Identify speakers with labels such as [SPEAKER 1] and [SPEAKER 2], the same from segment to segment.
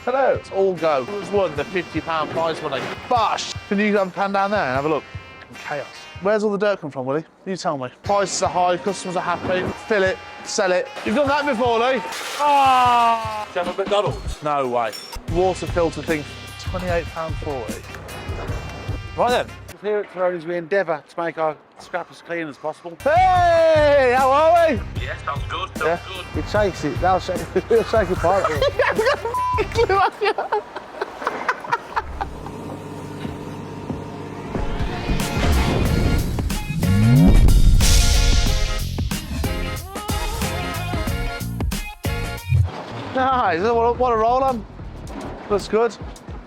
[SPEAKER 1] Hello. It's all go. Who's won the £50 prize money? Bosh! Can you have a pan down there and have a look? Chaos. Where's all the dirt come from, Willie? You tell me. Prices are high, customers are happy. Fill it, sell it. You've done that before, Lee. Ah!
[SPEAKER 2] Do you have a McDonald's?
[SPEAKER 1] No way. Water filter thing, £28.40. Right then.
[SPEAKER 2] Here at Taroni's, we endeavour to make our scrap as clean as possible.
[SPEAKER 1] Hey, how are we?
[SPEAKER 2] Yeah, sounds good.
[SPEAKER 1] Yeah.
[SPEAKER 2] It shakes it. That'll shake it apart.
[SPEAKER 1] Nice, what a roll on. Looks good.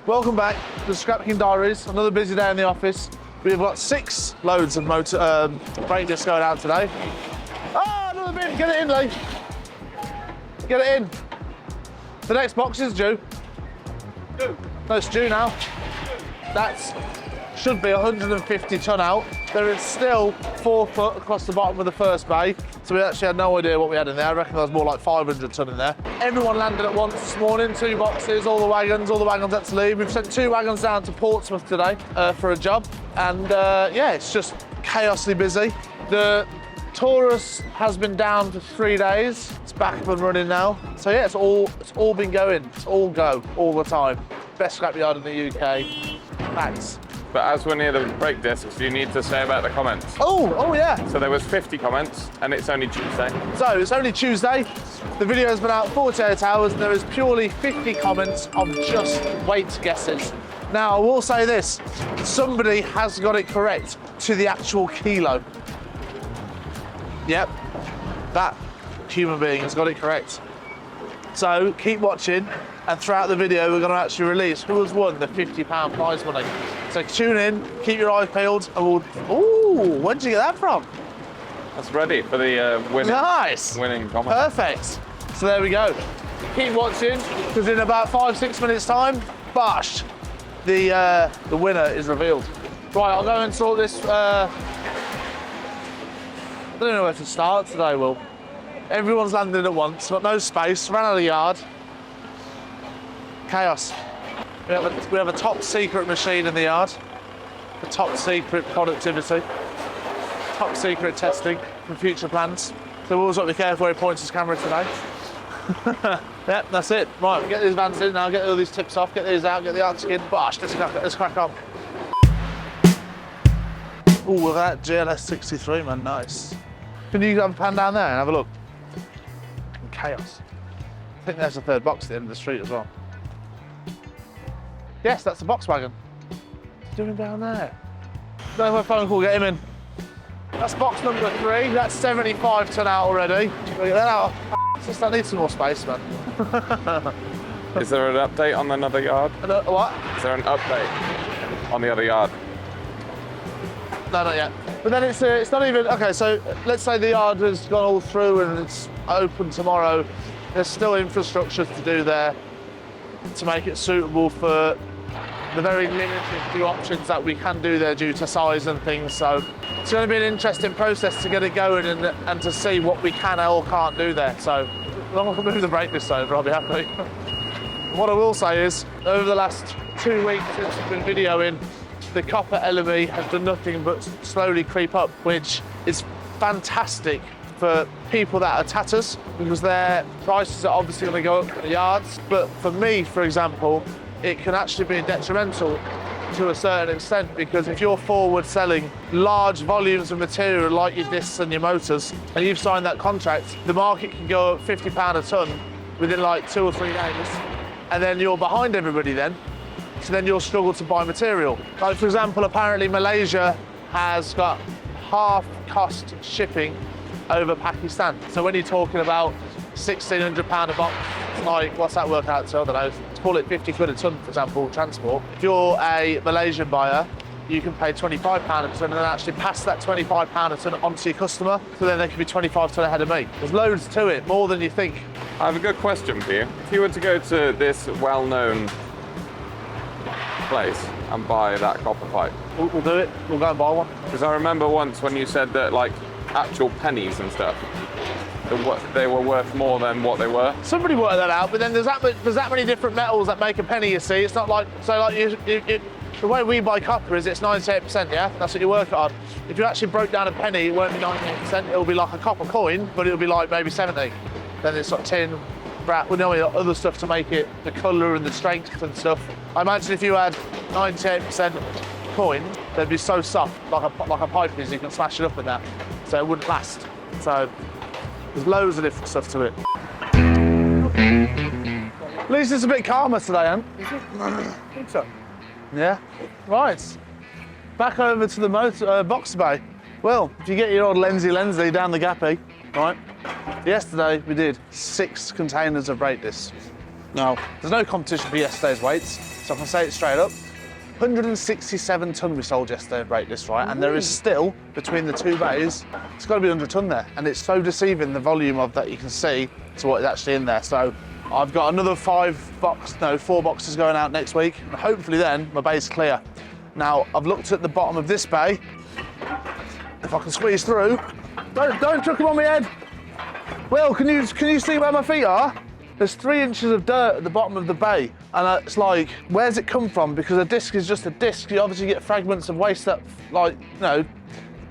[SPEAKER 1] Welcome back to the Scrapking Diaries. Another busy day in the office. We've got 6 loads of brake discs going out today. Oh, another bin, get it in, Lee. Get it in. The next box is due.
[SPEAKER 2] Due?
[SPEAKER 1] No, it's due now. That's should be 150 tonne out. There is still 4 foot across the bottom of the first bay, so we actually had no idea what we had in there. I reckon there was more like 500 tonne in there. Everyone landed at once this morning, 2 boxes, all the wagons had to leave. We've sent 2 wagons down to Portsmouth today for a job, and yeah, it's just chaosly busy. The TAURUS has been down for 3 days. It's back up and running now. So yeah, it's all been going. It's all go, all the time. Best scrapyard in the UK. Thanks.
[SPEAKER 3] But as we're near the brake discs, you need to say about the comments.
[SPEAKER 1] Oh yeah.
[SPEAKER 3] So there was 50 comments, and it's only Tuesday.
[SPEAKER 1] So it's only Tuesday. The video has been out 48 hours, and there is purely 50 comments of just weight guesses. Now, I will say this. Somebody has got it correct to the actual kilo. Yep, that human being has got it correct. So keep watching, and throughout the video we're going to actually release who has won the £50 prize money. So tune in, keep your eyes peeled, and we'll... Ooh, where did you get that from?
[SPEAKER 3] That's ready for the winning comment.
[SPEAKER 1] Perfect. So there we go. Keep watching, because in about 5-6 minutes time, bosh, the winner is revealed. Right, I'll go and sort this. I don't know where to start today, Will. Everyone's landed at once, got no space, ran out of the yard. Chaos. We have a top secret machine in the yard. A top secret productivity. Top secret testing for future plans. So we've always got to be careful where he points his camera today. Yep, that's it. Right, get these vans in now, get all these tips off, get these out, get the arctic in. Bosh, let's crack on. Oh, look at that GLS 63, man, nice. Can you have a pan down there and have a look? Chaos. I think there's a 3rd box at the end of the street as well. Yes, that's the box wagon. What's he doing down there? No, my phone call, get him in. That's box number 3, that's 75 tonne out already. Get that out. That needs some more space, man.
[SPEAKER 3] Is there an update on another yard?
[SPEAKER 1] What?
[SPEAKER 3] Is there an update on the other yard?
[SPEAKER 1] No, not yet. But then it's not even, okay, so let's say the yard has gone all through and it's open tomorrow. There's still infrastructure to do there to make it suitable for the very limited few options that we can do there due to size and things. So it's going to be an interesting process to get it going and to see what we can or can't do there. So as long as I move the brake disc over, I'll be happy. What I will say is, over the last 2 weeks since we've been videoing, the copper LME has done nothing but slowly creep up, which is fantastic for people that are tatters, because their prices are obviously going to go up in the yards. But for me, for example, it can actually be detrimental to a certain extent, because if you're forward selling large volumes of material like your discs and your motors, and you've signed that contract, the market can go up £50 a tonne within like 2 or 3 days, and then you're behind everybody then. So then you'll struggle to buy material. Like for example, apparently Malaysia has got half cost shipping over Pakistan. So when you're talking about £1,600 a box, it's like, what's that work out to? I don't know, let's call it 50 quid a tonne, for example, transport. If you're a Malaysian buyer, you can pay £25 a tonne and then actually pass that £25 a tonne onto your customer, so then they can be 25 tonne ahead of me. There's loads to it, more than you think.
[SPEAKER 3] I have a good question for you. If you were to go to this well-known place and buy that copper pipe,
[SPEAKER 1] We'll do it, we'll go and buy one.
[SPEAKER 3] because I remember once when you said that like actual pennies and stuff they were worth more than what they were?
[SPEAKER 1] Somebody worked that out, but then there's that many different metals that make a penny, you see. It's not like, so like the way we buy copper is it's 98%, yeah? That's what you work it on. If you actually broke down a penny, it won't be 98%, it'll be like a copper coin, but it'll be like maybe 70. Then it's like tin, brass, well, no, other stuff to make it, the colour and the strength and stuff. I imagine if you had 98% coin, they'd be so soft, like a pipe is, you can smash it up with that, so it wouldn't last. So there's loads of different stuff to it. At least it's a bit calmer today, Ant.
[SPEAKER 2] I think so.
[SPEAKER 1] Yeah, right. Back over to the boxer bay. Well, if you get your old Lensy down the gappy, right? Yesterday we did 6 containers of rate discs. Now, there's no competition for yesterday's weights, so I can say it straight up. 167 tonne we sold yesterday of rate discs, right? And there is still, between the 2 bays, it's got to be 100 tonne there. And it's so deceiving, the volume of that you can see to what is actually in there. So I've got another 4 boxes going out next week. And hopefully then my bay's clear. Now, I've looked at the bottom of this bay. If I can squeeze through. Don't chuck them on my head. Will, can you see where my feet are? There's 3 inches of dirt at the bottom of the bay. And it's like, where's it come from? Because a disc is just a disc. You obviously get fragments of waste that, like, you know,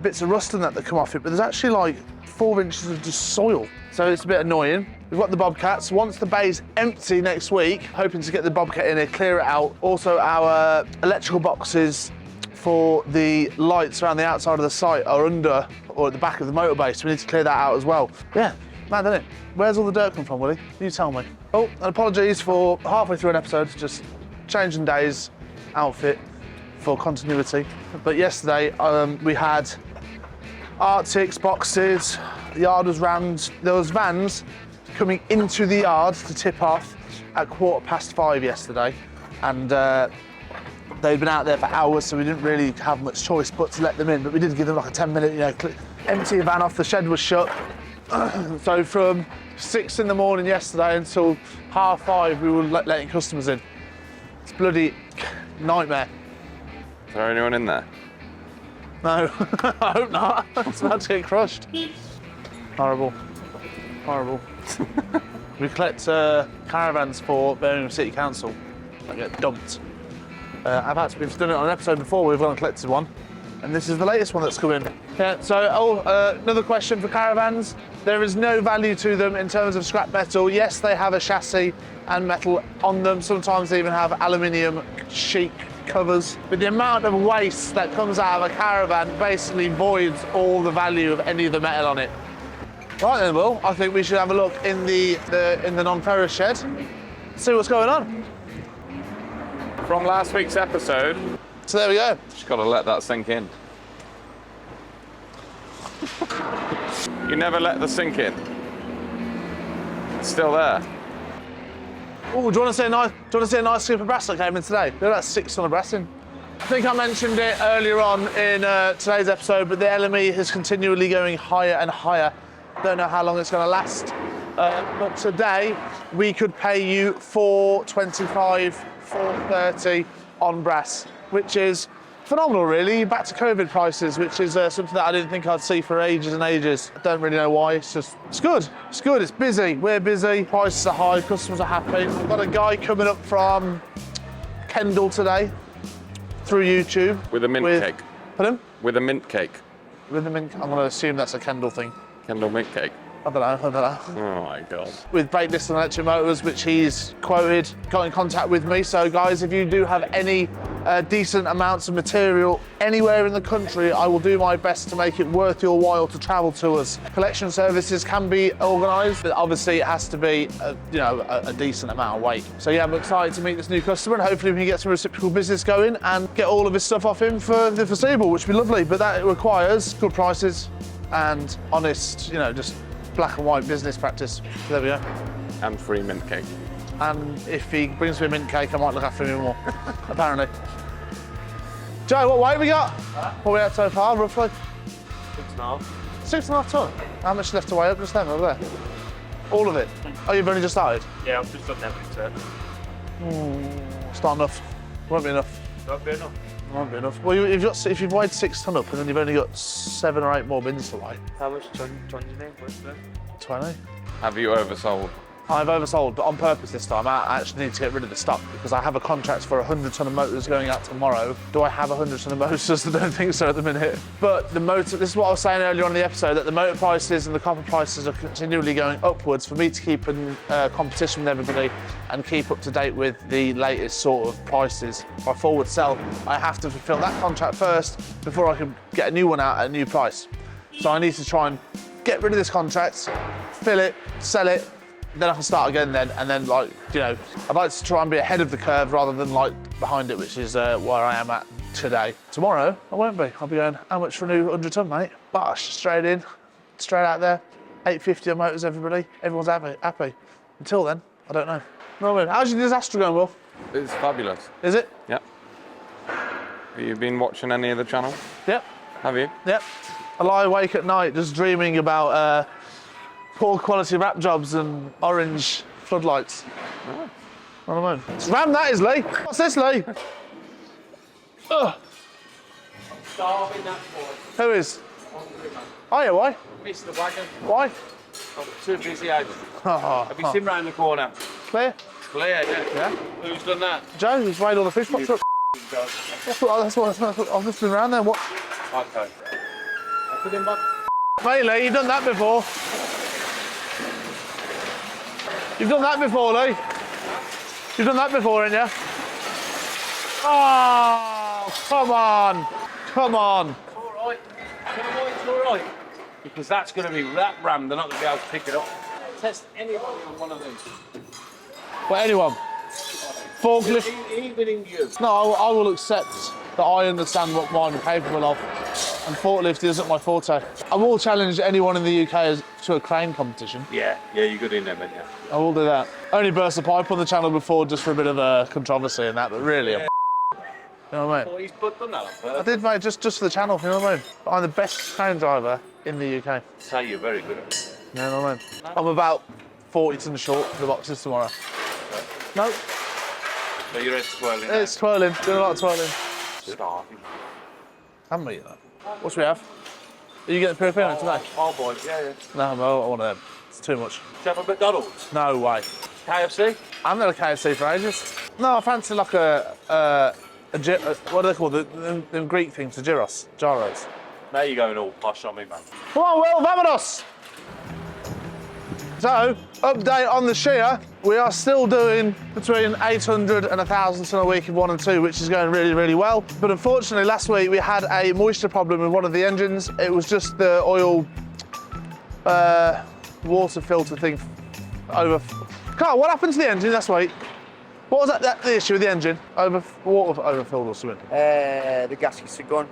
[SPEAKER 1] bits of rust and that come off it. But there's actually like 4 inches of just soil. So it's a bit annoying. We've got the bobcats. Once the bay's empty next week, hoping to get the bobcat in here, clear it out. Also, our electrical boxes for the lights around the outside of the site are under or at the back of the motorbase, so we need to clear that out as well. Yeah, mad, isn't it? Where's all the dirt come from, Willie? You tell me. Oh, and apologies for halfway through an episode, just changing days, outfit for continuity. But yesterday we had Arctics, boxes, the yard was rammed. There was vans coming into the yard to tip off at 5:15 yesterday, and they'd been out there for hours, so we didn't really have much choice but to let them in. But we did give them like a 10-minute, you know, empty a van off. The shed was shut. So from 6 in the morning yesterday until 5:30, we were letting customers in. It's bloody nightmare.
[SPEAKER 3] Is there anyone in there?
[SPEAKER 1] No, I hope not. It's about to get crushed. Horrible, horrible. We collect caravans for Birmingham City Council that get dumped. We've done it on an episode before, we've gone and collected one. And this is the latest one that's come in. Yeah, so another question for caravans. There is no value to them in terms of scrap metal. Yes, they have a chassis and metal on them. Sometimes they even have aluminium sheet covers. But the amount of waste that comes out of a caravan basically voids all the value of any of the metal on it. Right then, Will, I think we should have a look in the non-ferrous shed, see what's going on.
[SPEAKER 3] From last week's episode.
[SPEAKER 1] So there we go.
[SPEAKER 3] Just got to let that sink in. You never let the sink in. It's still there.
[SPEAKER 1] Oh, do you want to see a nice scoop of brass that came in today? Look at that 6 ton of brass in. I think I mentioned it earlier on in today's episode, but the LME is continually going higher and higher. Don't know how long it's going to last, but today we could pay you $425, $430 on brass, which is phenomenal, really. Back to COVID prices, which is something that I didn't think I'd see for ages and ages. I don't really know why. It's good. It's good. It's busy. We're busy. Prices are high. Customers are happy. We've got a guy coming up from Kendal today through YouTube
[SPEAKER 3] with a mint cake.
[SPEAKER 1] Pardon?
[SPEAKER 3] With a mint cake.
[SPEAKER 1] With a mint. I'm going to assume that's a Kendal thing.
[SPEAKER 3] Kendal mint cake.
[SPEAKER 1] I don't know.
[SPEAKER 3] Oh my God.
[SPEAKER 1] With brake discs and electric motors, which he's quoted, got in contact with me. So guys, if you do have any decent amounts of material anywhere in the country, I will do my best to make it worth your while to travel to us. Collection services can be organised, but obviously it has to be a decent amount of weight. So yeah, I'm excited to meet this new customer, and hopefully we can get some reciprocal business going and get all of his stuff off him for the foreseeable, which would be lovely. But that requires good prices and honest, just black and white business practice. There we go.
[SPEAKER 3] And free mint cake.
[SPEAKER 1] And if he brings me a mint cake, I might look after him more, apparently. Joe, what weight we got? What we had so far, roughly?
[SPEAKER 2] 6.5.
[SPEAKER 1] 6.5 tonne. How much left to weigh up just then, over there? All of it? Oh, you've only just started?
[SPEAKER 2] Yeah, I've just done everything, sir.
[SPEAKER 1] It's not enough. Won't be enough.
[SPEAKER 2] Not good enough.
[SPEAKER 1] Won't be enough. Well, if you've weighed 6 ton up and then you've only got 7 or 8 more bins to weigh.
[SPEAKER 2] How much ton do you need?
[SPEAKER 1] 20.
[SPEAKER 3] Have you oversold?
[SPEAKER 1] I've oversold, but on purpose this time. I actually need to get rid of the stock because I have a contract for 100 ton of motors going out tomorrow. Do I have 100 ton of motors? I don't think so at the minute. But the motor, this is what I was saying earlier on in the episode, that the motor prices and the copper prices are continually going upwards for me to keep in competition with everybody and keep up to date with the latest sort of prices. If I forward sell, I have to fulfill that contract first before I can get a new one out at a new price. So I need to try and get rid of this contract, fill it, sell it, then I can start again then, and then like, you know, I'd like to try and be ahead of the curve rather than like behind it, which is where I am at today. Tomorrow, I won't be. I'll be going, how much for a new 100 ton, mate? Bosh, straight in, straight out there. 850 on motors, everybody. Everyone's happy. Until then, I don't know. No, I mean, how's your disaster going, Will?
[SPEAKER 3] It's fabulous.
[SPEAKER 1] Is it?
[SPEAKER 3] Yep. Have you been watching any of the channel?
[SPEAKER 1] Yep.
[SPEAKER 3] Have you?
[SPEAKER 1] Yep. I lie awake at night just dreaming about poor quality wrap jobs and orange floodlights.
[SPEAKER 3] Oh.
[SPEAKER 1] I don't know. It's ram that is, Lee. What's this, Lee? Ugh.
[SPEAKER 2] Starving that boy.
[SPEAKER 1] Who is? Oh yeah, why?
[SPEAKER 2] Missed the wagon.
[SPEAKER 1] Why?
[SPEAKER 2] I'm too busy out.
[SPEAKER 1] Oh,
[SPEAKER 2] Have you seen round the corner?
[SPEAKER 1] Clear?
[SPEAKER 2] Clear, yeah.
[SPEAKER 1] Yeah.
[SPEAKER 2] Who's done that?
[SPEAKER 1] Joe, who's weighed all the fish pots up. That's what I've just been around there. What?
[SPEAKER 2] Okay. I put him back.
[SPEAKER 1] Hey, Lee, you've done that before. You've done that before, Lee. You've done that before, haven't you? Oh, come on. Come on.
[SPEAKER 2] It's all right. You know why it's all right? Because that's going to be that ram. They're not going to be able to pick it up. Test anybody on one of these.
[SPEAKER 1] Well, anyone. Forklift.
[SPEAKER 2] Even in you.
[SPEAKER 1] No, I will accept that I understand what mine are capable of. And forklift isn't my forte. I will challenge anyone in the UK to a crane competition.
[SPEAKER 2] Yeah, you're good in them, aren't you?
[SPEAKER 1] I will do that. I only burst a pipe on the channel before just for a bit of a controversy and that, but really,
[SPEAKER 2] Yeah.
[SPEAKER 1] you know what I mean?
[SPEAKER 2] Well, he's done that on purpose.
[SPEAKER 1] I did, mate, just for the channel, you know what I mean? I'm the best crane driver in the UK.
[SPEAKER 2] Say you're very good at it.
[SPEAKER 1] You know what I mean? I'm about 40 tons short for the boxes tomorrow. No,
[SPEAKER 2] So your head's swirling.
[SPEAKER 1] it's twirling, doing a lot of twirling.
[SPEAKER 2] Starving.
[SPEAKER 1] Haven't we, you know? What do we have? Are you getting pure peanut today?
[SPEAKER 2] Oh, boy, yeah.
[SPEAKER 1] No, I want them. It's too much.
[SPEAKER 2] Do you have a McDonald's?
[SPEAKER 1] No way.
[SPEAKER 2] KFC?
[SPEAKER 1] I haven't had a KFC for ages. No, I fancy like what do they call them Greek things, the gyros.
[SPEAKER 2] Now you're going all posh on me, man.
[SPEAKER 1] Come on, Will, vamonos! So, update on the shear. We are still doing between 800 and 1,000 ton a week in 1 and 2, which is going really, really well. But unfortunately, last week we had a moisture problem with one of the engines. It was just the oil water filter thing over. Carl, what happened to the engine last week? What was the issue with the engine? Water overfilled or something?
[SPEAKER 4] The gaskets are gone.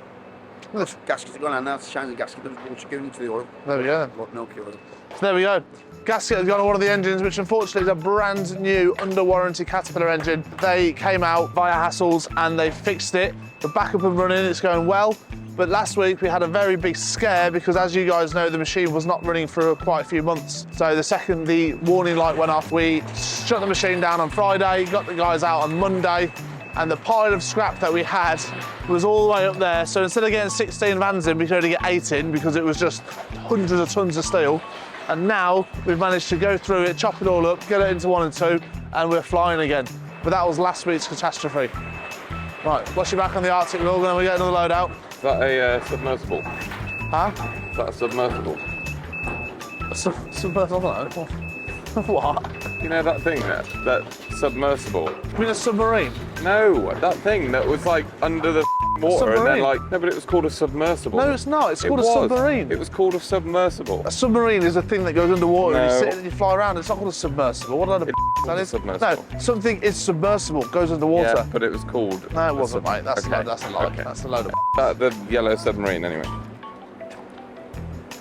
[SPEAKER 4] The gaskets are gone, and that's changing the gasket. It's going into the oil.
[SPEAKER 1] There we go then.
[SPEAKER 4] What milk it was.
[SPEAKER 1] So there we go. Gasket has gone on one of the engines, which unfortunately is a brand new under warranty Caterpillar engine. They came out via hassles and they fixed it. We're back up and running, it's going well. But last week we had a very big scare because, as you guys know, the machine was not running for quite a few months. So the second the warning light went off, we shut the machine down on Friday, got the guys out on Monday, and the pile of scrap that we had was all the way up there. So instead of getting 16 vans in, we could only get 8 in because it was just hundreds of tons of steel. And now we've managed to go through it, chop it all up, get it into 1 and 2, and we're flying again. But that was last week's catastrophe. Right, wash you back on the Arctic log, and then we get another load out.
[SPEAKER 3] Is that a submersible?
[SPEAKER 1] Huh?
[SPEAKER 3] Is that a submersible?
[SPEAKER 1] Submersible? What?
[SPEAKER 3] You know that thing that submersible?
[SPEAKER 1] You mean a submarine?
[SPEAKER 3] No, that thing that was like under the water and then
[SPEAKER 1] Submarine?
[SPEAKER 3] like, no, but it was called a submersible.
[SPEAKER 1] No, it's not. It's
[SPEAKER 3] It
[SPEAKER 1] called a
[SPEAKER 3] was.
[SPEAKER 1] submarine.
[SPEAKER 3] It was called a submersible.
[SPEAKER 1] A submarine is a thing that goes underwater and you
[SPEAKER 3] No.
[SPEAKER 1] sit and you fly around. It's not called a submersible. What other that
[SPEAKER 3] a
[SPEAKER 1] is?
[SPEAKER 3] submersible.
[SPEAKER 1] No, something is submersible, goes underwater.
[SPEAKER 3] Yeah, but it was called.
[SPEAKER 1] No, it wasn't, mate. That's
[SPEAKER 3] Okay.
[SPEAKER 1] that's a lie.
[SPEAKER 3] Okay.
[SPEAKER 1] That's a load of.
[SPEAKER 3] The yellow submarine, anyway.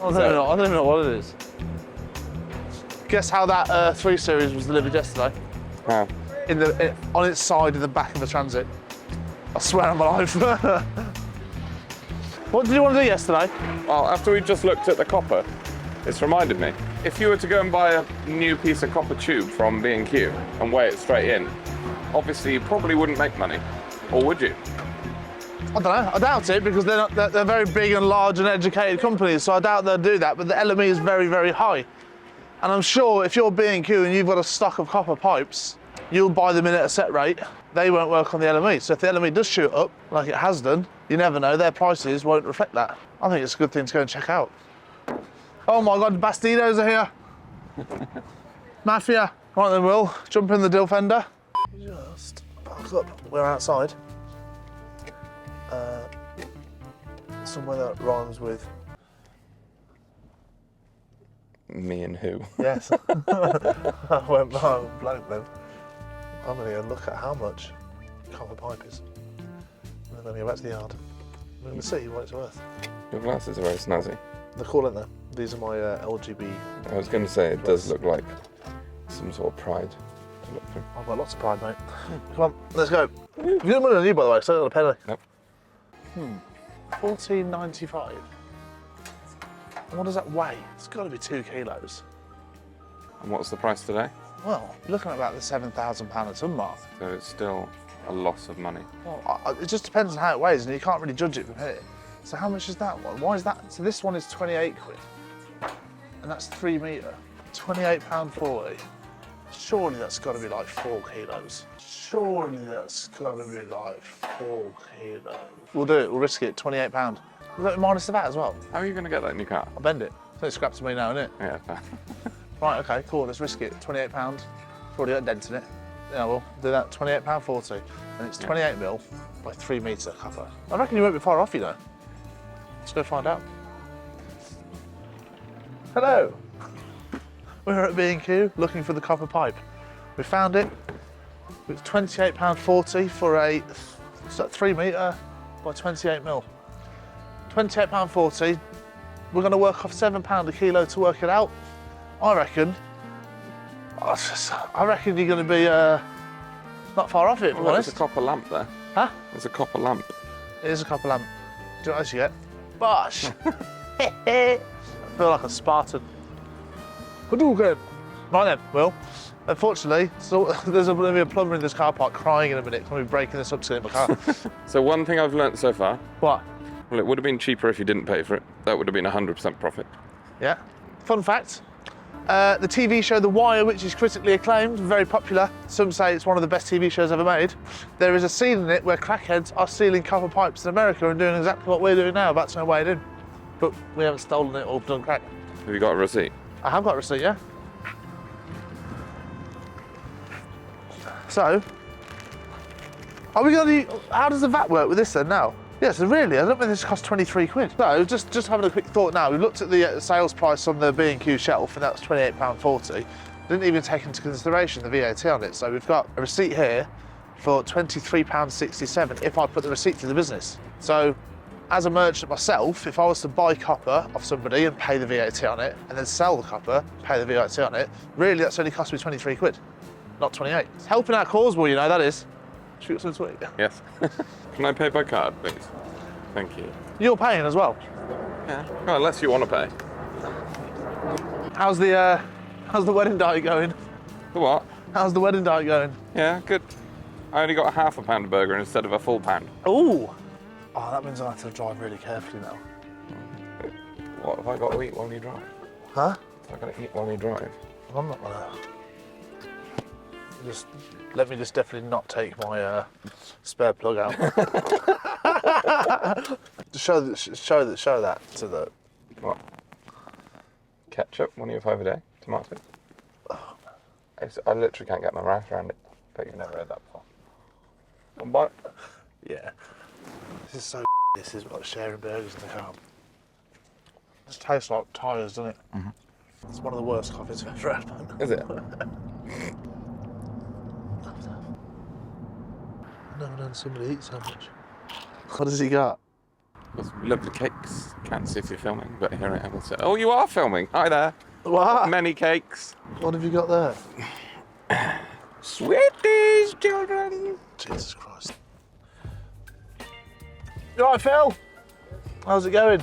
[SPEAKER 1] I don't even know what it is. Guess how that 3 Series was delivered yesterday?
[SPEAKER 3] How?
[SPEAKER 1] On its side in the back of the Transit. I swear on my life. What did you want to do yesterday?
[SPEAKER 3] Well, after we just looked at the copper, it's reminded me. If you were to go and buy a new piece of copper tube from B&Q and weigh it straight in, obviously you probably wouldn't make money. Or would you?
[SPEAKER 1] I don't know. I doubt it because they're very big and large and educated companies, so I doubt they'll do that. But the LME is very, very high, and I'm sure if you're B&Q and you've got a stock of copper pipes, you'll buy them in at a set rate. They won't work on the LME. So if the LME does shoot up like it has done, you never know. Their prices won't reflect that. I think it's a good thing to go and check out. Oh my God, Bastidos are here. Mafia. Right then, Will, jump in the dill fender. Just park up. We're outside. Somewhere that rhymes with
[SPEAKER 3] Me and who?
[SPEAKER 1] yes. I went blank then. I'm going to go look at how much copper pipe is. And then I'm going to go back to the yard. I'm going to see what it's worth.
[SPEAKER 3] Your glasses are very snazzy.
[SPEAKER 1] They're cool, aren't they? These are my LGB.
[SPEAKER 3] I was going to say, it does look like some sort of pride to look through.
[SPEAKER 1] I've got lots of pride, mate. Come on, let's go. You didn't win a new, by the way, so I got a penny.
[SPEAKER 3] Nope.
[SPEAKER 1] $14.95. And what does that weigh? It's got to be 2 kilos.
[SPEAKER 3] And what's the price today?
[SPEAKER 1] Well, you're looking at about the £7,000 a tonne mark.
[SPEAKER 3] So it's still a loss of money.
[SPEAKER 1] Well, it just depends on how it weighs, and you can't really judge it from here. So how much is that one? Why is that? So this one is 28 quid, and that's 3 metre. £28.40. Surely that's got to be like 4 kilos. Surely that's got to be like 4 kilos. We'll do it. We'll risk it. £28. Look, minus the VAT as well.
[SPEAKER 3] How are you going to get that in your car?
[SPEAKER 1] I'll bend it. So it scraps to me now, isn't it?
[SPEAKER 3] Yeah, fair.
[SPEAKER 1] Right. Okay. Cool. Let's risk it. £28. It's already got a dent in it. Yeah, we'll do that. £28.40, and it's 28 mil by 3 metre copper. I reckon you won't be far off, you know. Let's go find out. Hello. We're at B&Q looking for the copper pipe. We found it. It's £28.40 for a 3 metre by 28 mil. £28.40. We're going to work off £7 a kilo to work it out. I reckon you're going to be not far off it, if I'm
[SPEAKER 3] Well,
[SPEAKER 1] honest.
[SPEAKER 3] there's a copper lamp there.
[SPEAKER 1] Huh?
[SPEAKER 3] There's a copper lamp.
[SPEAKER 1] It is a copper lamp. Do you know what else you get? Bosh! I feel like a Spartan. Hadouken! Right then, Will. Unfortunately, so there's going to be a plumber in this car park crying in a minute. I'm going to be breaking this up to in my car.
[SPEAKER 3] So one thing I've learnt so far,
[SPEAKER 1] What?
[SPEAKER 3] well, it would have been cheaper if you didn't pay for it. That would have been 100% profit.
[SPEAKER 1] Yeah. Fun fact. The TV show The Wire, which is critically acclaimed, very popular. Some say it's one of the best TV shows ever made. There is a scene in it where crackheads are stealing copper pipes in America and doing exactly what we're doing now, about to know why in. But we haven't stolen it or done crack.
[SPEAKER 3] Have you got a receipt?
[SPEAKER 1] I have got a receipt, yeah. So, are we going to? How does the VAT work with this then now? Yeah, so really, I don't think this costs 23 quid. So, just having a quick thought now. We've looked at the sales price on the B&Q shelf, and that's £28.40. Didn't even take into consideration the VAT on it. So we've got a receipt here for £23.67 if I put the receipt to the business. So, as a merchant myself, if I was to buy copper off somebody and pay the VAT on it, and then sell the copper, pay the VAT on it, really that's only cost me 23 quid, not 28. It's helping our cause, well, you know, that is. Should we get some to eat?
[SPEAKER 3] Yes. Can I pay by card, please? Thank you.
[SPEAKER 1] You're paying as well.
[SPEAKER 3] Yeah. Well, unless you want to pay.
[SPEAKER 1] How's the wedding diet going?
[SPEAKER 3] The what?
[SPEAKER 1] How's the wedding diet going?
[SPEAKER 3] Yeah, good. I only got a half a pound burger instead of a full pound.
[SPEAKER 1] Ooh. Oh, that means I have to drive really carefully now.
[SPEAKER 3] What have I got to eat while you drive?
[SPEAKER 1] Huh?
[SPEAKER 3] I've got to eat while you drive.
[SPEAKER 1] I'm not gonna. Let me definitely not take my spare plug out. show that to the.
[SPEAKER 3] What? Ketchup, 1.5 a day. Tomato. I literally can't get my mouth around it. But you've never heard that before. One bite.
[SPEAKER 1] Yeah. This is so. This is like sharing burgers in the car. It tastes like tyres, doesn't it? Mm-hmm. It's one of the worst coffees I've ever had, man.
[SPEAKER 3] Is it?
[SPEAKER 1] I've never known somebody eat so much. What has he got?
[SPEAKER 3] There's lovely cakes. Can't see if you're filming, but here I am. Oh, you are filming. Hi there.
[SPEAKER 1] What?
[SPEAKER 3] Many cakes.
[SPEAKER 1] What have you got there?
[SPEAKER 3] Sweeties, children.
[SPEAKER 1] Jesus Christ. You all right, Phil? How's it going?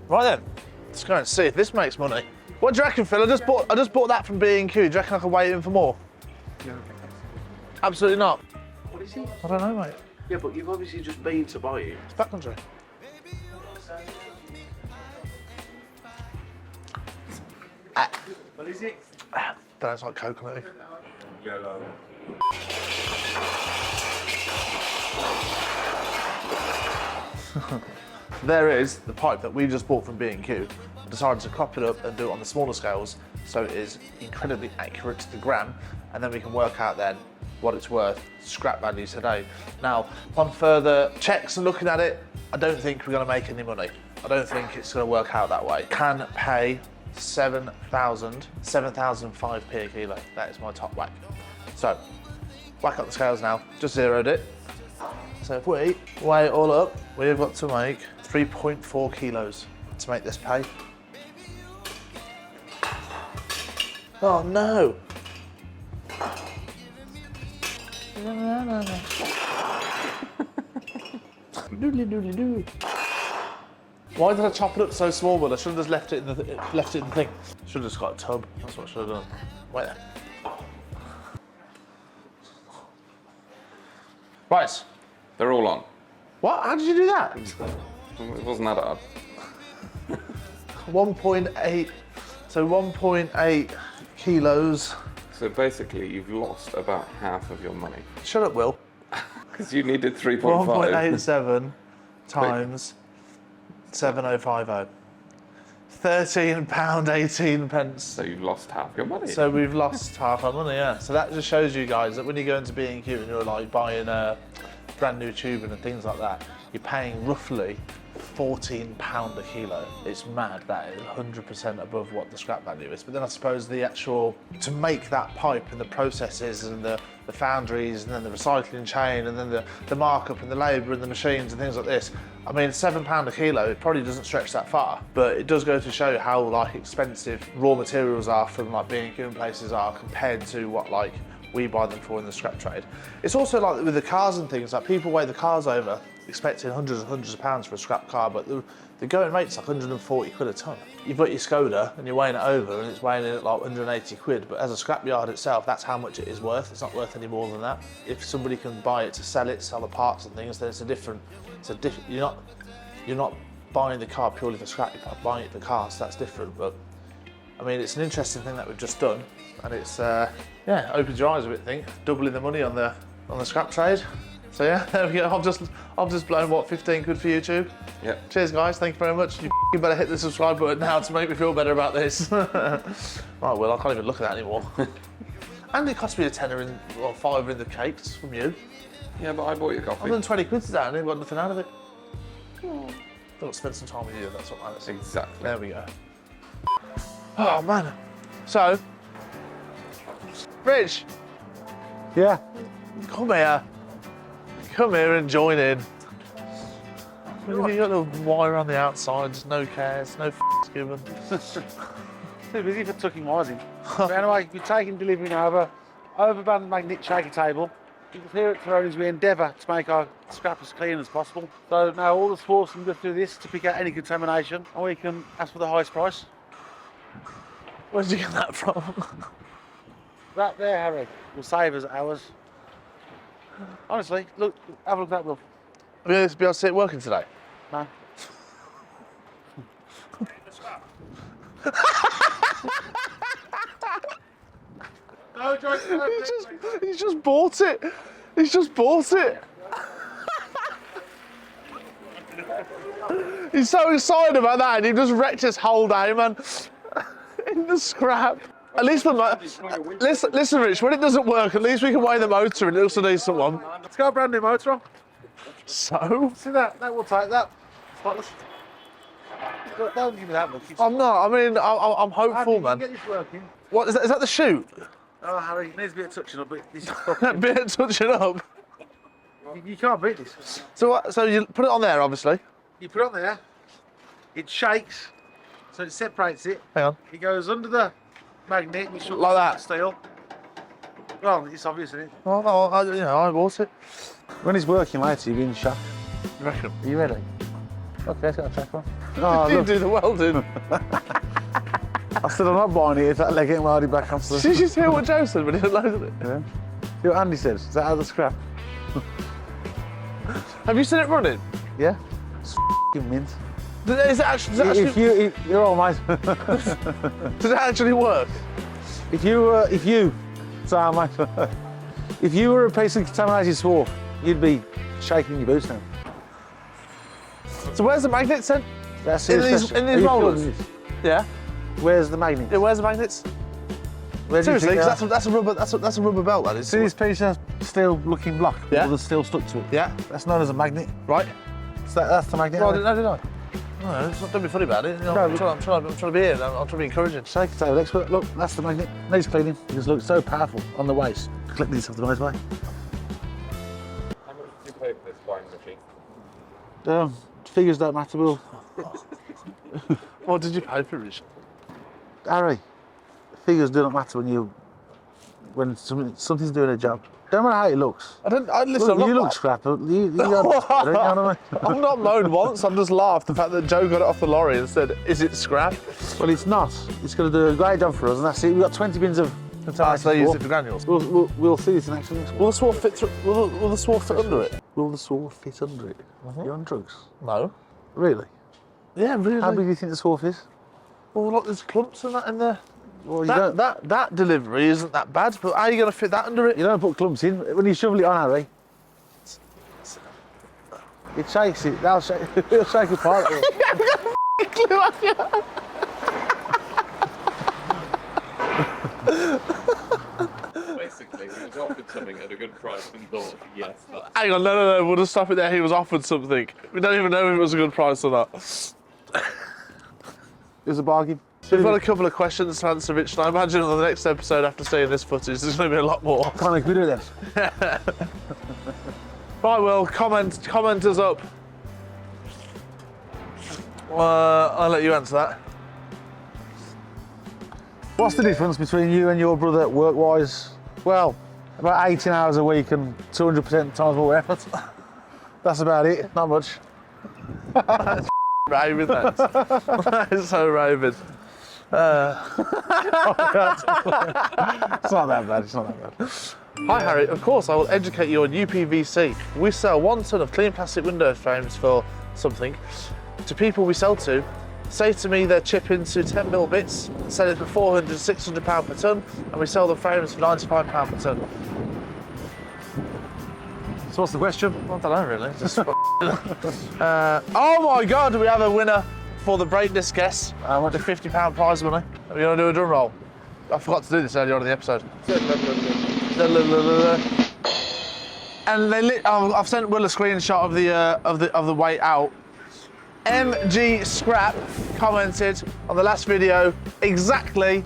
[SPEAKER 1] Right then, let's go and see if this makes money. What do you reckon, Phil? I just bought that from B&Q. Do you reckon I can wait in for more?
[SPEAKER 2] No.
[SPEAKER 1] Absolutely not.
[SPEAKER 2] What is it?
[SPEAKER 1] I don't know, mate.
[SPEAKER 2] Yeah, but you've obviously just been to buy it.
[SPEAKER 1] It's backcountry.
[SPEAKER 2] What is it?
[SPEAKER 1] Don't know, it's like coconut.
[SPEAKER 2] Yellow.
[SPEAKER 1] There is the pipe that we just bought from B&Q. I decided to crop it up and do it on the smaller scales so it is incredibly accurate to the gram, and then we can work out then what it's worth, scrap value today. Now, upon further checks and looking at it, I don't think we're going to make any money. I don't think it's going to work out that way. Can pay 7,005p a kilo. That is my top whack. So, whack up the scales now. Just zeroed it. So if we weigh it all up, we've got to make 3.4 kilos to make this pay. Oh no! No. Doodly doodly doo. Why did I chop it up so small? But I should have just left it in the thing. Should have just got a tub. That's what I should have done. Wait there. Right.
[SPEAKER 3] They're all on.
[SPEAKER 1] What? How did you do that?
[SPEAKER 3] It wasn't that hard.
[SPEAKER 1] 1.8. So 1.8 kilos.
[SPEAKER 3] So basically, you've lost about half of your money.
[SPEAKER 1] Shut up, Will.
[SPEAKER 3] Because you needed 3.5.
[SPEAKER 1] 1.87 times 7050. £13.18.
[SPEAKER 3] So you've lost half your money.
[SPEAKER 1] So we've lost half our money, yeah. So that just shows you guys that when you go into B&Q and you're like buying a brand new tubing and things like that, you're paying roughly £14 a kilo. It's mad. That is 100% above what the scrap value is. But then I suppose the actual, to make that pipe and the processes and the foundries and then the recycling chain and then the markup and the labour and the machines and things like this, I mean, £7 a kilo, it probably doesn't stretch that far, but it does go to show how like expensive raw materials are from like B&Q and places are compared to what like we buy them for in the scrap trade. It's also like with the cars and things, like people weigh the cars over expecting hundreds and hundreds of pounds for a scrap car, but the going rate's like 140 quid a tonne. You've got your Skoda and you're weighing it over and it's weighing in at like 180 quid, but as a scrapyard itself, that's how much it is worth. It's not worth any more than that. If somebody can buy it to sell it, sell the parts and things, then you're not buying the car purely for scrap, you're buying it for cars, so that's different. But I mean, it's an interesting thing that we've just done, and it's yeah, opens your eyes a bit. Think doubling the money on the scrap trade. So yeah, there we go. I've just blown what, 15 quid for YouTube.
[SPEAKER 3] Yeah.
[SPEAKER 1] Cheers, guys. Thank you very much. You better hit the subscribe button now to make me feel better about this. Right, Will, I can't even look at that anymore. And it cost me a tenner or £5 in the cakes from you.
[SPEAKER 3] Yeah, but I bought you coffee.
[SPEAKER 1] I've done 20 quid today and I got nothing out of it. Thought I'd spend some time with you. That's what matters.
[SPEAKER 3] Exactly.
[SPEAKER 1] There we go. Oh man. So, Rich.
[SPEAKER 2] Yeah.
[SPEAKER 1] Come here. Come here and join in. You got the wire on the outside, no cares, no f***s given.
[SPEAKER 2] Too busy for tucking wires in. But anyway, we're taking delivery now overband magnet shaker table. You can hear at Taroni's, we endeavour to make our scrap as clean as possible. So now all the sports can just do this to pick out any contamination, and we can ask for the highest price.
[SPEAKER 1] Where did you get that from?
[SPEAKER 2] That there, Harry, will save us hours. Honestly, look, have a look at that, Will.
[SPEAKER 1] Are we going to be able to see it working today?
[SPEAKER 2] No.
[SPEAKER 1] He's just bought it. He's just bought it. He's so excited about that and he just wrecked his whole day, man. In the scrap. At least when listen, Rich, when it doesn't work, at least we can weigh the motor and it looks a decent one.
[SPEAKER 2] Let's go a brand new motor on.
[SPEAKER 1] So?
[SPEAKER 2] See that? That will take that. Spotless. Don't give me that look.
[SPEAKER 1] I'm not. I mean, I'm hopeful, man.
[SPEAKER 2] Get this working.
[SPEAKER 1] What is that? Is that the chute?
[SPEAKER 2] Oh, Harry, it needs a bit of touching up, but this is
[SPEAKER 1] A bit of touching up.
[SPEAKER 2] you can't beat this.
[SPEAKER 1] So what? So you put it on there, obviously.
[SPEAKER 2] You put it on there, it shakes, so it separates it.
[SPEAKER 1] Hang on.
[SPEAKER 2] It goes under the magnet, which looks
[SPEAKER 1] Like that?
[SPEAKER 2] steel. Well, it's obvious, isn't it?
[SPEAKER 1] Oh, no, I bought it.
[SPEAKER 2] When he's working later, you'll be in shock.
[SPEAKER 1] You reckon?
[SPEAKER 2] Are you ready? Okay, let's get a check on.
[SPEAKER 1] Oh, you do the welding.
[SPEAKER 2] I said I'm not buying it if that leg ain't welded back onto the...
[SPEAKER 1] Did you just hear what Joe said when he unloaded it?
[SPEAKER 2] Yeah. See what Andy said? Is that out of the scrap?
[SPEAKER 1] Have you seen it running?
[SPEAKER 2] Yeah. It's f***ing mint.
[SPEAKER 1] Is it actually,
[SPEAKER 2] You're all mate.
[SPEAKER 1] does it actually work?
[SPEAKER 2] If you were a piece of contaminated swarf, you'd be shaking your boots now.
[SPEAKER 1] So where's the magnets then?
[SPEAKER 2] That's
[SPEAKER 1] In
[SPEAKER 2] it.
[SPEAKER 1] these rollers? Yeah.
[SPEAKER 2] Where's the magnet?
[SPEAKER 1] Yeah, where's the magnets?
[SPEAKER 2] Where do you
[SPEAKER 1] Seriously,
[SPEAKER 2] think
[SPEAKER 1] because
[SPEAKER 2] they are?
[SPEAKER 1] that's a rubber belt, that is.
[SPEAKER 2] See this piece of steel-looking block?
[SPEAKER 1] Yeah.
[SPEAKER 2] With the steel stuck to it?
[SPEAKER 1] Yeah.
[SPEAKER 2] That's known as a magnet.
[SPEAKER 1] Right.
[SPEAKER 2] So that's the magnet.
[SPEAKER 1] Well, I didn't know, did I? No, it's not, don't be funny about it. You know,
[SPEAKER 2] No,
[SPEAKER 1] I'm trying to be here. I'm trying to be encouraging.
[SPEAKER 2] Shake it over, expert. Look, that's the magnet. Needs cleaning. It just looks so powerful on the waist. Click these off the right way.
[SPEAKER 3] How much did you pay for this flying machine?
[SPEAKER 2] Figures don't matter, Will.
[SPEAKER 1] What did you pay for it?
[SPEAKER 2] Harry, figures do not matter when something's doing a job. Don't matter how it looks.
[SPEAKER 1] Listen,
[SPEAKER 2] Look, you look scrap. You know what I mean?
[SPEAKER 1] I'm not moaned once. I've just laughed the fact that Joe got it off the lorry and said, "Is it scrap?"
[SPEAKER 2] Well, it's not. It's going to do a great job for us, and that's it. We've got 20 bins of contaminants.
[SPEAKER 1] So they use it for granules.
[SPEAKER 2] We'll see this in action next week.
[SPEAKER 1] Will the swarf fit through? Will the swarf fit under it?
[SPEAKER 2] Will the swarf fit under it? You're on drugs?
[SPEAKER 1] No.
[SPEAKER 2] Really?
[SPEAKER 1] Yeah, really.
[SPEAKER 2] How big do you think the swarf is?
[SPEAKER 1] Well, look, there's clumps and that in there.
[SPEAKER 2] Well, you don't.
[SPEAKER 1] That delivery isn't that bad, but how are you going to fit that under it?
[SPEAKER 2] You don't put clumps in. When you shovel it on, Harry, it shakes it. It'll shake apart.
[SPEAKER 3] Basically, he was offered something at a good price and thought, yes, that's...
[SPEAKER 1] Hang on, no, we'll just stop it there. He was offered something. We don't even know if it was a good price or not.
[SPEAKER 2] It was a bargain.
[SPEAKER 1] We've got a couple of questions to answer, Rich, and I imagine on the next episode after seeing this footage, there's going to be a lot more.
[SPEAKER 2] Can't make me do this.
[SPEAKER 1] Right, well, comment us up. I'll let you answer that.
[SPEAKER 2] What's the difference between you and your brother work-wise? Well, about 18 hours a week and 200% times more effort. That's about it, not much.
[SPEAKER 1] Raving, that is so raving.
[SPEAKER 2] It's not that bad, it's not that bad.
[SPEAKER 1] Hi Harry, of course I will educate you on UPVC. We sell 1 ton of clean plastic window frames for something. To people we sell to, say to me they're chip into 10mm bits, sell it for £400, £600 per ton, and we sell the frames for £95 per ton.
[SPEAKER 2] So what's the question?
[SPEAKER 1] I don't know really. Just oh my God, we have a winner for the Breakness guess.
[SPEAKER 2] How much?
[SPEAKER 1] The £50 prize money. Are you going to do a drum roll? I forgot to do this earlier on in the episode. And I've sent Will a screenshot of the weight out. MG Scrap commented on the last video exactly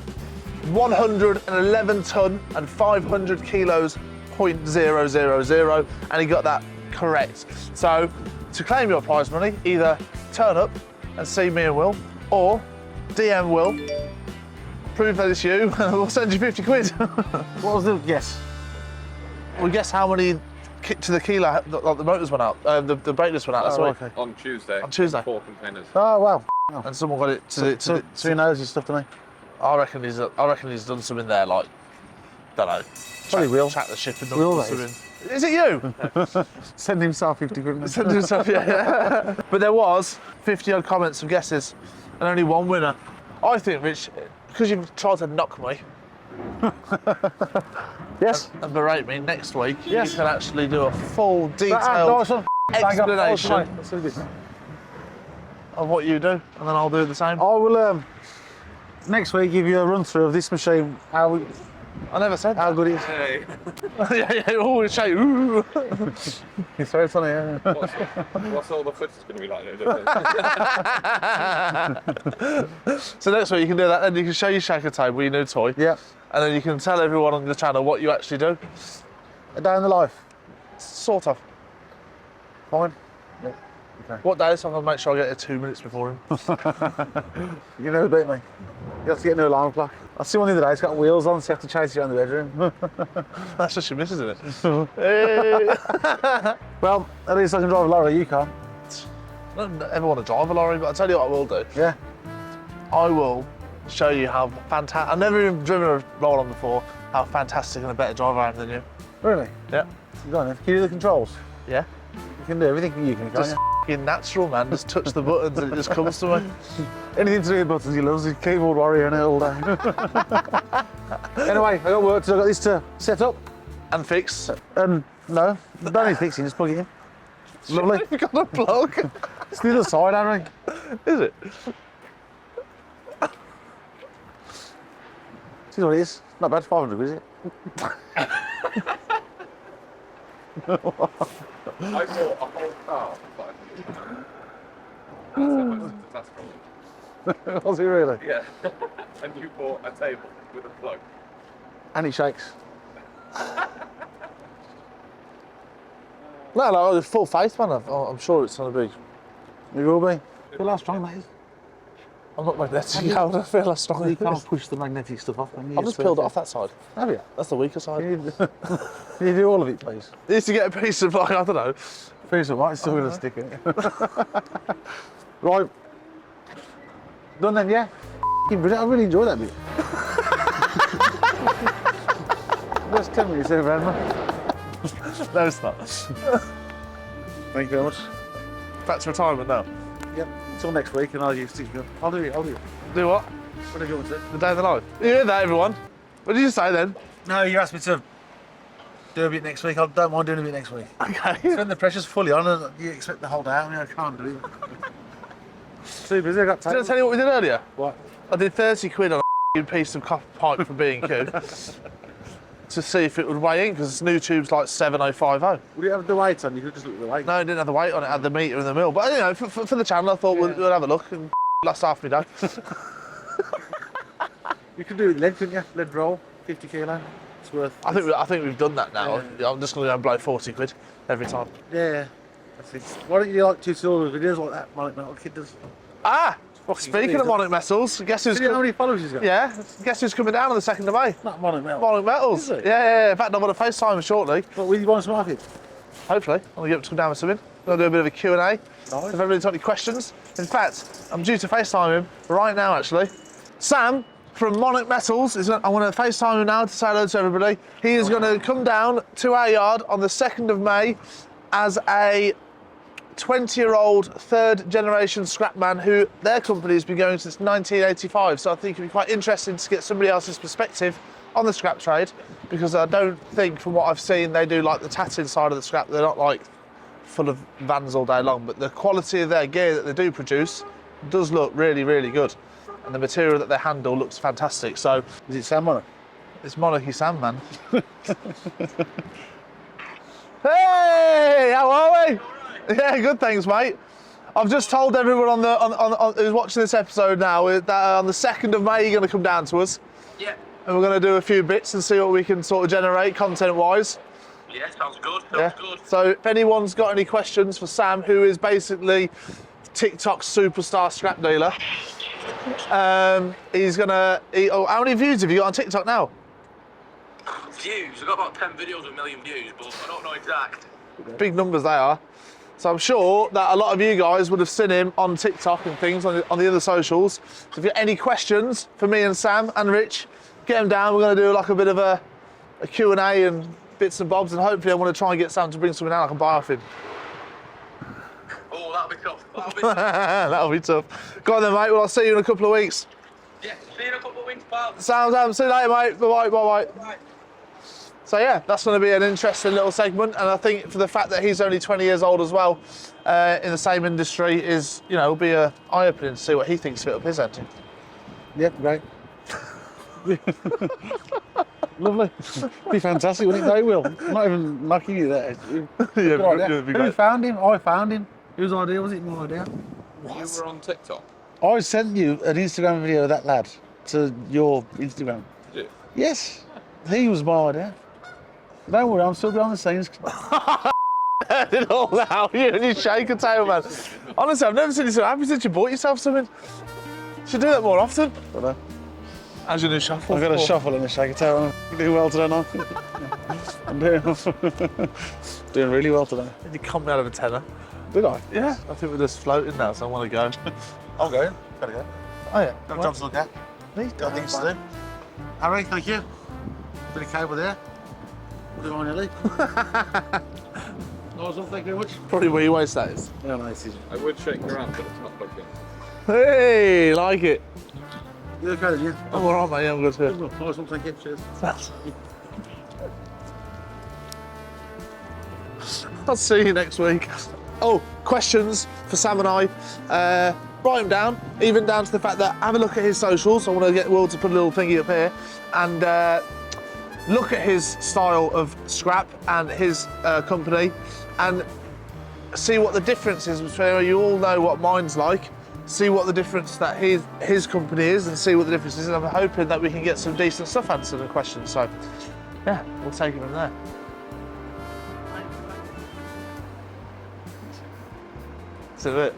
[SPEAKER 1] 111 ton and 500 kilos, 0.000, and he got that correct. So to claim your prize money, either turn up and see me and Will, or DM Will, prove that it's you, and we'll send you 50 quid.
[SPEAKER 2] What was the guess?
[SPEAKER 1] Well, guess how many to the kilo like the motors went out, the brakeless went out last week.
[SPEAKER 2] Okay.
[SPEAKER 3] On Tuesday.
[SPEAKER 1] On Tuesday.
[SPEAKER 3] 4 containers.
[SPEAKER 2] Oh, wow.
[SPEAKER 1] And someone got it to
[SPEAKER 2] So he knows his stuff, doesn't he?
[SPEAKER 1] I reckon he's done something there, like, don't know.
[SPEAKER 2] Probably will.
[SPEAKER 1] Chat the ship and
[SPEAKER 2] Will,
[SPEAKER 1] done
[SPEAKER 2] that
[SPEAKER 1] something. Is it you?
[SPEAKER 2] Send himself 50 quid.
[SPEAKER 1] Send himself, yeah. But there was 50 odd comments and guesses, and only one winner. I think, Rich, because you've tried to knock me
[SPEAKER 2] Yes.
[SPEAKER 1] and berate me next week,
[SPEAKER 2] Yes.
[SPEAKER 1] you can actually do a full detailed explanation of what you do, and then I'll do the same.
[SPEAKER 2] I will next week give you a run through of this machine, how
[SPEAKER 1] I never said that.
[SPEAKER 2] good it is.
[SPEAKER 3] Hey,
[SPEAKER 1] yeah, always say, ooh.
[SPEAKER 2] You throw it on here.
[SPEAKER 3] what's all the footage going to be like?
[SPEAKER 1] So next week you can do that, then you can show your shaker table with your new toy.
[SPEAKER 2] Yeah.
[SPEAKER 1] And then you can tell everyone on the channel what you actually do.
[SPEAKER 2] A day in the life.
[SPEAKER 1] Sort of.
[SPEAKER 2] Fine. Yeah. Okay.
[SPEAKER 1] What day? So I'm going to make sure I get here 2 minutes before him.
[SPEAKER 2] You know, beat me. You have to get a new alarm clock. I see one the other day, it's got wheels on, so you have to chase it around the bedroom.
[SPEAKER 1] That's just your missus, isn't it? Hey.
[SPEAKER 2] Well, at least I can drive a lorry, you can't.
[SPEAKER 1] I don't ever want to drive a lorry, but I'll tell you what I will do.
[SPEAKER 2] Yeah.
[SPEAKER 1] I will show you how fantastic. I've never even driven a roll-on before. How fantastic and a better driver I am than you.
[SPEAKER 2] Really?
[SPEAKER 1] Yeah.
[SPEAKER 2] You go on then. Can you do the controls?
[SPEAKER 1] Yeah.
[SPEAKER 2] You can do everything you can, can't
[SPEAKER 1] Just
[SPEAKER 2] you?
[SPEAKER 1] f***ing natural, man. Just touch the buttons and it just comes to me.
[SPEAKER 2] Anything to do with buttons, he loves his keyboard warrior and it all day. Anyway, I got work to do. I got this to set up.
[SPEAKER 1] And fix.
[SPEAKER 2] And no, don't need fixing, just plug it in. Lovely.
[SPEAKER 1] You've got a plug.
[SPEAKER 2] It's the other side, Henry.
[SPEAKER 1] Is it?
[SPEAKER 2] See what it is. Not bad, 500 quid, is it?
[SPEAKER 3] I bought a whole car for 500. That's how much the task was.
[SPEAKER 2] Was it really?
[SPEAKER 3] Yeah. And you bought a table with a plug.
[SPEAKER 2] And it shakes.
[SPEAKER 1] No, full faith, man. I'm sure it's going to be.
[SPEAKER 2] You will be. Feel how strong that is.
[SPEAKER 1] I'm not magnetic. I don't feel as strong.
[SPEAKER 2] You can't push the magnetic stuff off, can you?
[SPEAKER 1] I've just peeled it off that side.
[SPEAKER 2] Have you?
[SPEAKER 1] That's the weaker side.
[SPEAKER 2] Can you do all of it, please?
[SPEAKER 1] I used to get a piece of, like, I don't know.
[SPEAKER 2] Piece of what? It's still going to stick in it. Right. Done then, yeah? Brilliant. I really enjoyed that bit. Just 10 minutes over, man.
[SPEAKER 1] No, it's not.
[SPEAKER 2] Thank you very much.
[SPEAKER 1] Back to retirement now.
[SPEAKER 2] Yep. Until next week, and I'll do it. I'll do it.
[SPEAKER 1] Do what?
[SPEAKER 2] What do you want to do?
[SPEAKER 1] The day in the life. You hear that, everyone? What did you say then?
[SPEAKER 2] No, you asked me to do a bit next week. I don't mind doing a bit next week.
[SPEAKER 1] Okay.
[SPEAKER 2] When the pressure's fully on, and you expect the whole day out. I mean, I can't do it. Too busy. I got
[SPEAKER 1] Did I
[SPEAKER 2] tables.
[SPEAKER 1] tell you what we did earlier?
[SPEAKER 2] What?
[SPEAKER 1] I did 30 quid on a piece of copper pipe from B&Q to see if it would weigh in, because this new tube's like 7050.
[SPEAKER 2] Would you have the weight on? You could just look at the weight.
[SPEAKER 1] No, it didn't have the weight on it, it had the meter in the mill. But, you know, for the channel, I thought we'll have a look and last half my day.
[SPEAKER 2] You could do it lead, couldn't you? Lead roll, 50 kilo. It's worth.
[SPEAKER 1] I think we've done that now.
[SPEAKER 2] Yeah.
[SPEAKER 1] I'm just going to go and blow 40 quid every time.
[SPEAKER 2] Yeah. That's it. Why don't you like tutorial videos like that Monic Metal Kid does?
[SPEAKER 1] Ah!
[SPEAKER 2] Fucking
[SPEAKER 1] Speaking of Monarch Metals, guess who's
[SPEAKER 2] Do you know how many followers he's got?
[SPEAKER 1] yeah, guess who's coming down on the 2nd of May?
[SPEAKER 2] Not Monic Metal.
[SPEAKER 1] Monarch Metals.
[SPEAKER 2] Is it?
[SPEAKER 1] Yeah. In fact, I'm going to FaceTime him shortly.
[SPEAKER 2] What, with you bonus market?
[SPEAKER 1] Hopefully, I'm going to get him to come down with something. I'm going to do a bit of a Q&A.
[SPEAKER 2] Nice.
[SPEAKER 1] If everybody's got any questions. In fact, I'm due to FaceTime him right now, actually. Sam from Monarch Metals, I want to FaceTime him now to say hello to everybody. He is going to come down to our yard on the 2nd of May as a 20-year-old third generation scrapman who their company has been going since 1985. So I think it'd be quite interesting to get somebody else's perspective on the scrap trade, because I don't think, from what I've seen, they do like the tatting side of the scrap. They're not like full of vans all day long, but the quality of their gear that they do produce does look really, really good. And the material that they handle looks fantastic. So
[SPEAKER 2] Is it Sam Monarch?
[SPEAKER 1] it's Monarchy Sam, man. Hey, how are we? Yeah, good, thanks, mate. I've just told everyone on who's watching this episode now that on the 2nd of May you're going to come down to us.
[SPEAKER 5] Yeah.
[SPEAKER 1] And we're going to do a few bits and see what we can sort of generate content-wise.
[SPEAKER 5] Yeah, sounds good.
[SPEAKER 1] Yeah.
[SPEAKER 5] Sounds good.
[SPEAKER 1] So if anyone's got any questions for Sam, who is basically TikTok's superstar scrap dealer, he's going to... how many views have you got on TikTok now?
[SPEAKER 5] Views. I've got about 10 videos with 1 million views, but I don't know exact.
[SPEAKER 1] Big numbers they are. So I'm sure that a lot of you guys would have seen him on TikTok and things on the other socials. So if you have any questions for me and Sam and Rich, get them down. We're going to do like a bit of a Q&A and bits and bobs, and hopefully I want to try and get Sam to bring something out I can buy off him.
[SPEAKER 5] Oh, that'll be tough. That'll be tough.
[SPEAKER 1] That'll be tough. Go on then, mate. Well, I'll see you in a couple of weeks.
[SPEAKER 5] Yeah, see you in a couple of weeks, pal.
[SPEAKER 1] Sam, see you later, mate. Bye-bye, bye-bye.
[SPEAKER 5] Bye.
[SPEAKER 1] So yeah, that's going to be an interesting little segment, and I think for the fact that he's only 20 years old as well, in the same industry, is, you know, will be a eye-opening to see what he thinks of it up his end.
[SPEAKER 2] Yeah, great. Lovely. Be fantastic, wouldn't it? They will. I'm not even knocking you there.
[SPEAKER 1] Yeah,
[SPEAKER 2] Good idea.
[SPEAKER 1] it'd be
[SPEAKER 2] Who
[SPEAKER 1] great.
[SPEAKER 2] found him? I found him. Whose idea was it? My idea.
[SPEAKER 3] You were on TikTok?
[SPEAKER 2] I sent you an Instagram video of that lad to your Instagram.
[SPEAKER 3] Did you?
[SPEAKER 2] Yes, he was my idea. Don't worry, I'm still behind the scenes.
[SPEAKER 1] It all now, you and your shaker tail, man. Honestly, I've never seen you so happy since you bought yourself something. You should do that more often.
[SPEAKER 2] But,
[SPEAKER 1] How's your new shuffle?
[SPEAKER 2] I've got a shuffle and a shaker tail. I'm doing well today now. I'm doing really well today.
[SPEAKER 1] You come out of a tenner.
[SPEAKER 2] Did I?
[SPEAKER 1] Yeah. I think we're just floating now, so I want to go.
[SPEAKER 2] I'll go. Gotta go.
[SPEAKER 1] Oh yeah.
[SPEAKER 2] Got a job to look at.
[SPEAKER 1] He's got things to do.
[SPEAKER 2] Harry, thank you. Bit of cable there. What do you want, Ellie? Awesome, thank you very much.
[SPEAKER 1] Probably where your waist that is.
[SPEAKER 2] Yeah, nice.
[SPEAKER 3] I would shake your hand, but it's not plugged in.
[SPEAKER 1] Hey, like it.
[SPEAKER 2] You okay then, yeah?
[SPEAKER 1] I'm alright, mate. I'm good too.
[SPEAKER 2] Awesome, thank you. Cheers.
[SPEAKER 1] I'll see you next week. Oh, questions for Sam and I. Write them down, even down to the fact that have a look at his socials. I want to get Will to put a little thingy up here and look at his style of scrap and his company and see what the difference is between, you all know what mine's like, see what the difference that his company is and see what the difference is. And I'm hoping that we can get some decent stuff answered and questions. So, yeah, we'll take it from there. That's it.